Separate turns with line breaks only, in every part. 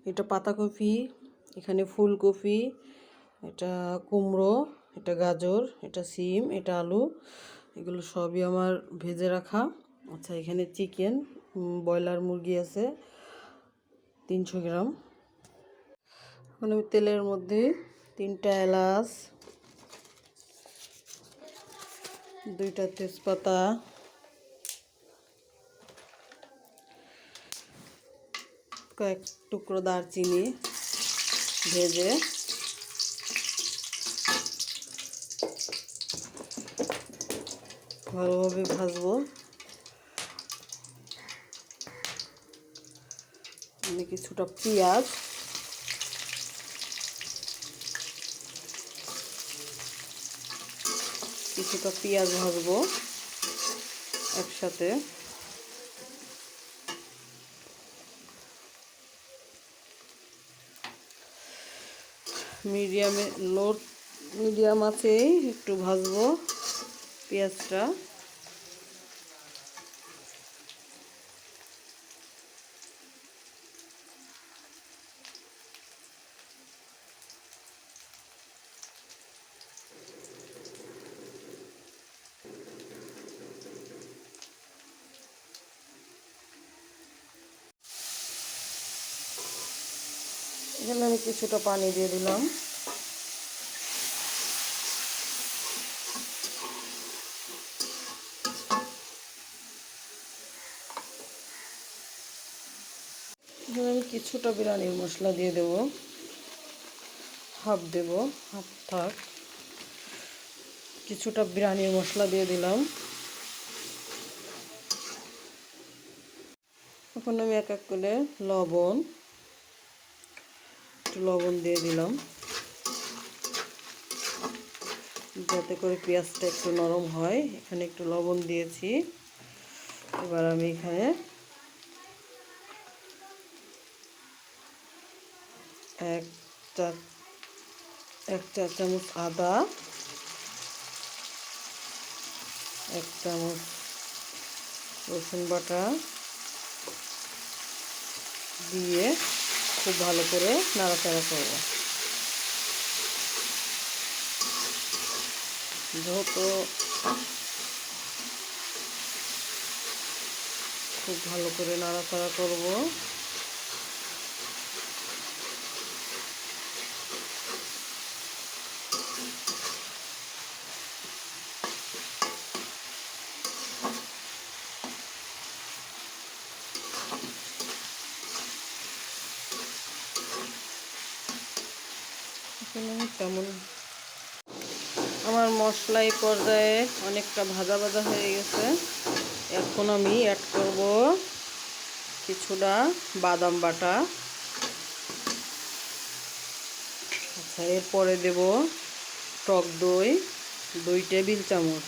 এটা পাতাকপি, এখানে ফুলকপি, এটা কুমড়ো, এটা গাজর, এটা সিম, এটা আলু, এগুলো সবই আমার ভেজে রাখা। আচ্ছা, এখানে চিকেন, ব্রয়লার মুরগি আছে 300 গ্রাম। এখন আমি তেলের মধ্যে 3টা এলাচ, 2টা তেজপাতা, কয়েক টুকরো দারচিনি ভেজে ভালোভাবে ভাজবো। আমি কিছুটা পেঁয়াজ, ভাজবো একসাথে। মিডিয়াম আছে একটু ভাজবো পেঁয়াজটা। এখানে আমি কিছুটা পানি দিয়ে দিলাম। এখানে আমি কিছুটা বিরিয়ানির মশলা দিয়ে দেব, হাফ দেব, হাফ থাক। কিছুটা বিরিয়ানির মশলা দিয়ে দিলাম। এখন আমি এক এক করে একটু লবণ দিয়ে দিলাম, যাতে করে পেঁয়াজটা একটু নরম হয়। এখানে একটু লবণ দিয়েছি। এবার আমি এখানে এক চা চামচ আদা, 1 চামচ রসুন বাটা দিয়ে খুব ভালো করে নাড়াচাড়া করব। যেহেতু খুব ভালো করে নাড়াচাড়া করব। তেমন আমার মশলা এই পর্যায়ে অনেকটা ভাজা ভাজা হয়ে গেছে। এখন আমি অ্যাড করব কিছুটা বাদাম বাটা। আচ্ছা, এরপরে দেব টক দই 2 টেবিল চামচ,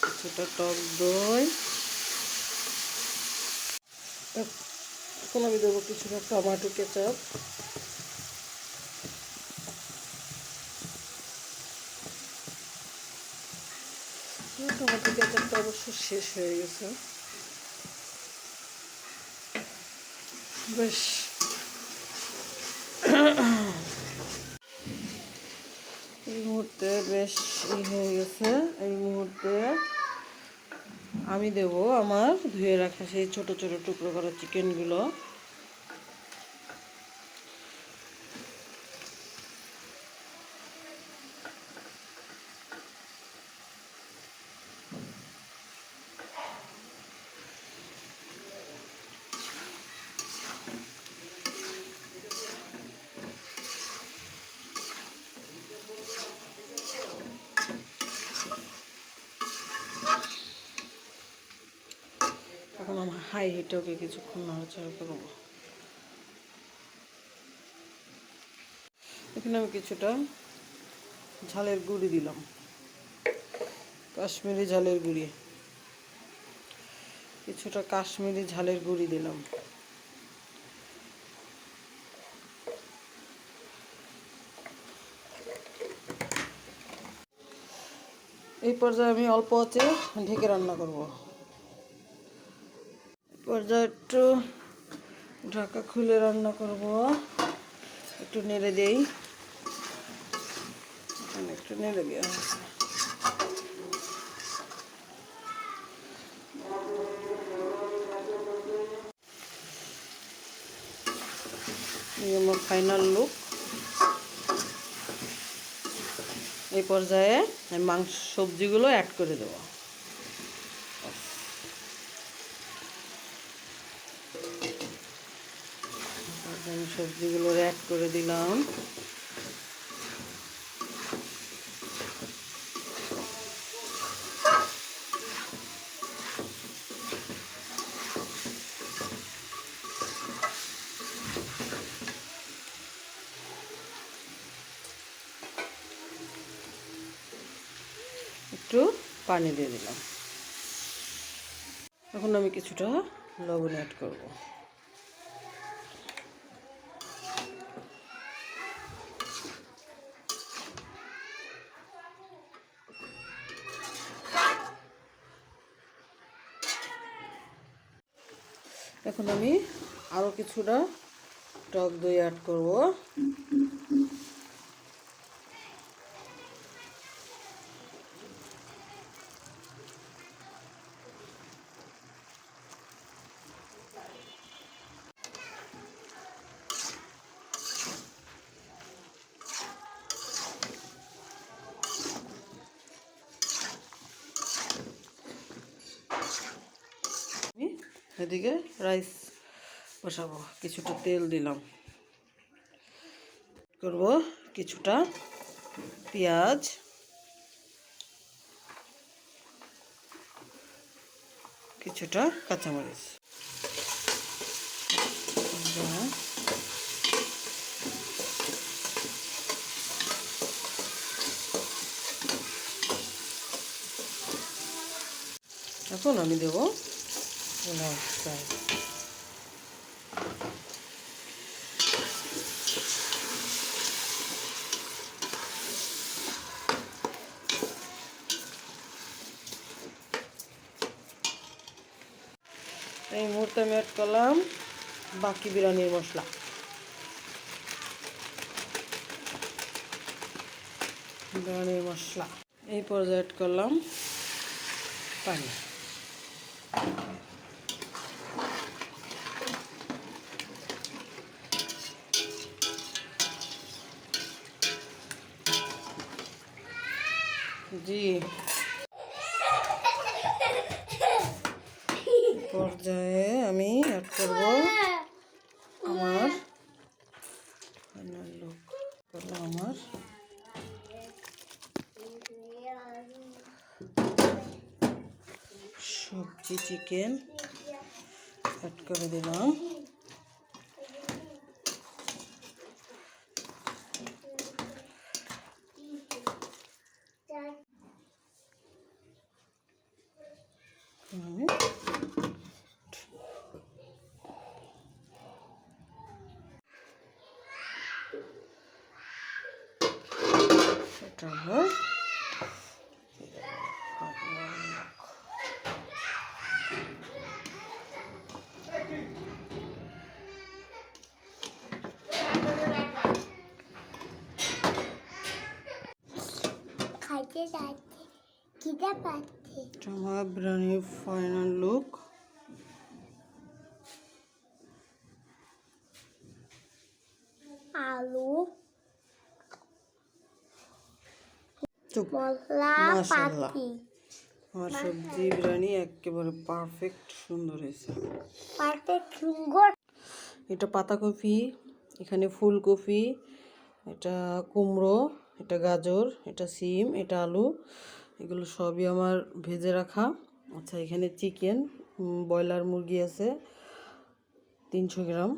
কিছুটা টক দই। এখন আমি দেবো কিছুটা টমেটো কেচাপ। টমেটো কেচাপটা অবশ্য শেষ হয়ে গেছে। বেশ এই মুহূর্তে বেশ হয়ে গেছে। এই মুহূর্তে আমি দেব আমার ধুয়ে রাখা সেই ছোট ছোট টুকরো করা চিকেনগুলো। এখন আমার হাই হিটে ওকে কিছুক্ষণ নাড়াচাড়া করবো। এখানে আমি কিছুটা ঝালের গুঁড়ি দিলাম, কাশ্মীরি ঝালের গুঁড়ি, কিছুটা কাশ্মীরি ঝালের গুঁড়ি দিলাম। এই পর্যায়ে আমি অল্প আঁচে ঢেকে রান্না করব। পর্যায়ে একটু ঢাকা খুলে রান্না করব। একটু নেড়ে দেই, একটু নেড়ে দেওয়া হয়েছে। এই আমার ফাইনাল লুক। এই পর্যায়ে আমি মাংস সবজিগুলো অ্যাড করে দেবো। আমি সবজিগুলো অ্যাড করে দিলাম। একটু পানি দিয়ে দিলাম। এখন আমি কিছুটা লবণ অ্যাড করব। এখন আমি আরও কিছুটা টক দই অ্যাড করব। এদিকে রাইস বসাবো। কিছুটা তেল দিলাম, করব কিছুটা পেঁয়াজ, কিছুটা কাঁচামরিচ। এখন আমি দেবো চাল। এই মুহূর্তে আমি অ্যাড করলাম বাকি বিরিয়ানির মশলা। বিরিয়ানির মশলা এই পর্যায়ে অ্যাড করলাম পানি। জি, পর্যায়ে আমি অ্যাড করব আমার ফাইনাল লুক। আমার সবজি চিকেন অ্যাড করে দিলাম। এটা আমার আমার বিরিয়ানির ফাইনাল লুক।
আলু
মাশাআল্লাহ, আমার সবজি বিরিয়ানি একেবারে পারফেক্ট সুন্দর হয়েছে। এটা পাতাকপি, এখানে ফুলকপি, এটা কুমড়ো, এটা গাজর, এটা সিম, এটা আলু, এগুলো সবই আমার ভেজে রাখা। আচ্ছা, এখানে চিকেন, ব্রয়লার মুরগি আছে 300 গ্রাম।